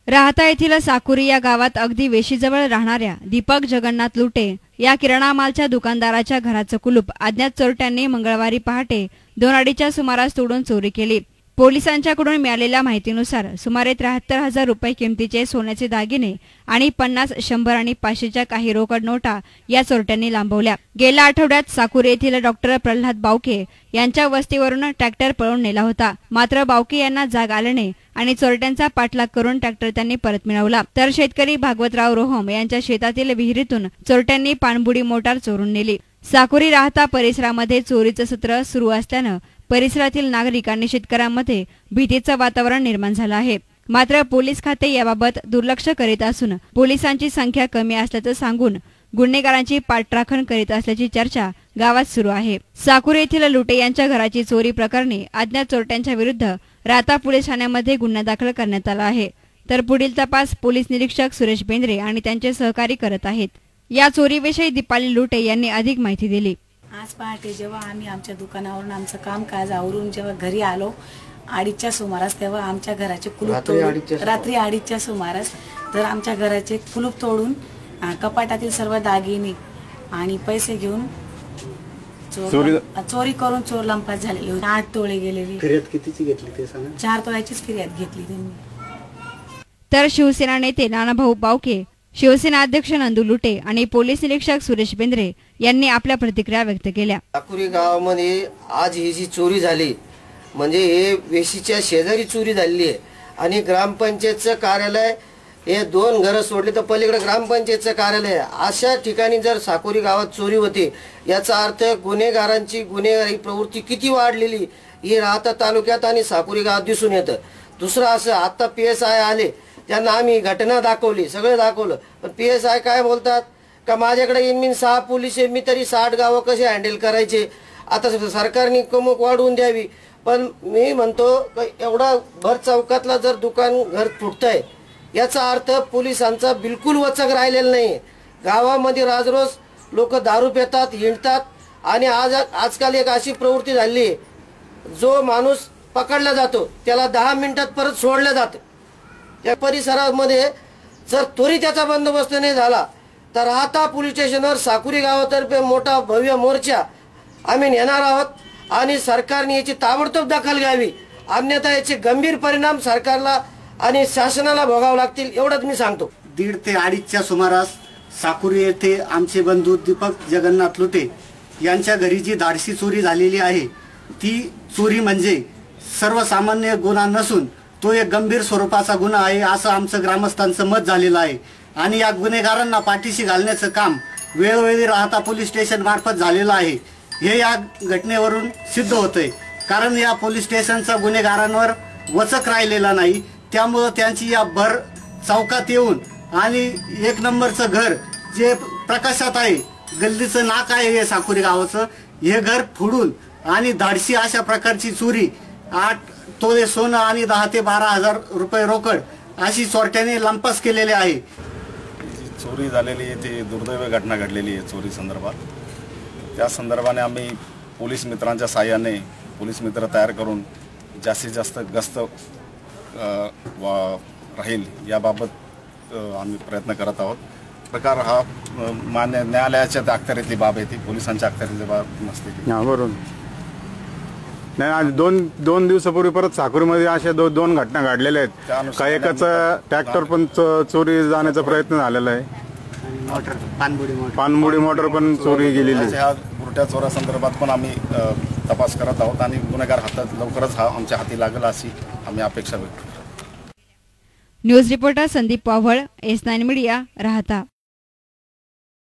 राहता येथील साकुरी या गावात अगदी वेशीजवळ राहणाऱ्या दीपक जगन्नाथ लुटे या किराणा मालच्या दुकानदाराच्या घराचं कुलूप अज्ञात चोरट्यांनी मंगळवारी पहाटे 2:30च्या सुमारास तोडून चोरी केली। पोलिसांच्याकडून मिळालेल्या माहितीनुसार सुमारे 73,000 रुपये किमतीचे सोन्याचे दागिने आणि 50, 100 आणि 500च्या काही रोकड नोटा या चोरट्यांनी लांबवल्या। गेल्या आठवड्यात साकुरी येथील डॉक्टर प्रल्हाद बावके यांच्या वस्तीवरून ट्रॅक्टर पळवून नेला होता, मात्र बावके यांना जाग आल्याने आणि चोरट्यांचा पाठलाग करून ट्रॅक्टर त्यांनी परत मिळवला। तर शेतकरी भागवतराव रोहम यांच्या शेतातील विहिरीतून चोरट्यांनी पाणबुडी मोटार चोरून नेली। साकुरी राहता परिसरामध्ये चोरीचं सत्र सुरू असल्यानं परिसरातील नागरिक आणि शेतकऱ्यांमध्ये भीतीचं वातावरण निर्माण झालं आहे। मात्र पोलीस खाते याबाबत दुर्लक्ष करीत असून पोलिसांची संख्या कमी असल्याचं सांगून गुन्हेगारांची पाठराखण करीत असल्याची चर्चा गावात सुरू आहे। साकुरी येथील लुटे यांच्या घराची चोरी प्रकरणी अज्ञात चोरट्यांच्या विरुद्ध राहता पोलीस ठाण्यामध्ये गुन्हा दाखल करण्यात आला आहे। तर पुढील तपास पोलीस निरीक्षक सुरेश बेंद्रे आणि त्यांचे सहकारी करत आहेत। या चोरीविषयी दीपाली लुटे यांनी अधिक माहिती दिली। आज पहाटे जेव्हा आम्ही आमच्या दुकानावरून आमचं कामकाज आवरून जेव्हा घरी आलो 2:30च्या सुमारास, तेव्हा आमच्या घराचे कुलूप तोडून रात्री 2:30च्या सुमारास तर आमच्या घराचे कुलूप तोडून कपाटातील सर्व दागिने आणि पैसे घेऊन चोरी करून चोर लंपास झालेले होते। 8 तोळे गेलेली। फिर्याद कितीची घेतली ते सांगा। 4 तोळ्याचीच फिर्याद घेतली त्यांनी। तर शिवसेना नेते नानाभाऊ बावके, शिवसेना अध्यक्ष नंदू लुटे आणि पोलीस निरीक्षक सुरेश बेंद्रे यांनी आपल्या प्रतिक्रिया व्यक्त केल्या। साकुरी गावामध्ये आज ही जी चोरी झाली म्हणजे हे वेशीच्या शेजारी चोरी झाली आहे आणि ग्रामपंचायतचं कार्यालय हे 2 घरं सोडले तर पलीकडे ग्रामपंचायतचं कार्यालय आहे। अशा ठिकाणी जर साकुरी गावात चोरी होते याचा अर्थ गुन्हेगारांची गुन्हेगारी प्रवृत्ती किती वाढलेली ही राहता तालुक्यात आणि साकुरी गावात दिसून येतं। दुसरं असं आता PSI आले त्यांना आम्ही घटना दाखवली, सगळं दाखवलं, पण PSI काय बोलतात का माझ्याकडे इन 6 पोलीस आहे, मी तरी 60 गावं कसे हँडल करायचे, आता सरकारने कमक वाढवून द्यावी। पण मी म्हणतो एवढा भर चौकातला जर दुकान घर फुटतंय याचा अर्थ पोलिसांचा बिलकुल वचक राहिलेला नाही। गावामध्ये राजरोज लोक दारू पितात, हिंडतात आणि आजकाल एक अशी प्रवृत्ती झाली जो माणूस पकडला जातो त्याला 10 मिनिटात परत सोडलं जातं। या परिसरामध्ये जर त्वरित त्याचा बंदोबस्त नाही झाला तर राहता पोलीस स्टेशनवर साकुरी गावातर्फे मोठा भव्य मोर्चा आम्ही नेणार आहोत आणि सरकारने याची ताबडतोब दखल घ्यावी, अन्यथा याचे गंभीर परिणाम सरकारला आणि शासनाला भोगावे लागतील एवढंच मी सांगतो। 1:30 ते 2:30च्या सुमारास साकुरी येथे आमचे बंधू दीपक जगन्नाथ लुटे यांच्या घरी जी धाडसी चोरी झालेली आहे ती चोरी म्हणजे सर्वसामान्य गुन्हा नसून तो एक गंभीर स्वरूपाचा गुन्हा आहे असं आमचं ग्रामस्थांचं मत झालेलं आहे आणि या गुन्हेगारांना पाठीशी घालण्याचं काम वेळोवेळी राहता पोलीस स्टेशन मार्फत झालेलं आहे। हे या घटनेवरून सिद्ध होतंय, कारण या पोलीस स्टेशनचा गुन्हेगारांवर वचक राहिलेला नाही। त्यामुळे त्यांची या भर चौकात येऊन आणि 1 नंबरचं घर जे प्रकाशात आहे, गल्लीचं नाक आहे हे साकुरी गावाचं, हे घर फोडून आणि धाडसी अशा प्रकारची चोरी 8 तोळे सोनं आणि 10 ते 12,000 रुपये रोकड अशी चोरट्याने लंपास केलेले आहे। चोरी झालेली आहे ती दुर्दैवी घटना घडलेली आहे चोरी संदर्भात। त्या संदर्भाने आम्ही पोलीस मित्रांच्या साहाय्याने पोलीस मित्र तयार करून जास्तीत जास्त गस्त राहील याबाबत आम्ही प्रयत्न करत आहोत। प्रकार हा मान्य न्यायालयाच्या अखत्यारीतली बाब आहे, ती पोलिसांच्या अखत्यारीतली बाब नसते। बरोबर नाही, आज दोन दिवसापूर्वी परत साकुरीमध्ये अशा 2 घटना घडलेल्या आहेत। काही एकाचा ट्रॅक्टर पण चोरी जाण्याचा प्रयत्न झालेला आहे, पाणबुडी मोटर पण चोरी गेलेली आहे। ह्या बुरट्या चोऱ्या संदर्भात पण आम्ही तपास करत आहोत आणि गुन्हेगार हातात लवकरच हा आमच्या हाती लागेल अशी आम्ही अपेक्षा व्यक्त करतो। News reporter Sandeep Pawal, S9 media, राहता।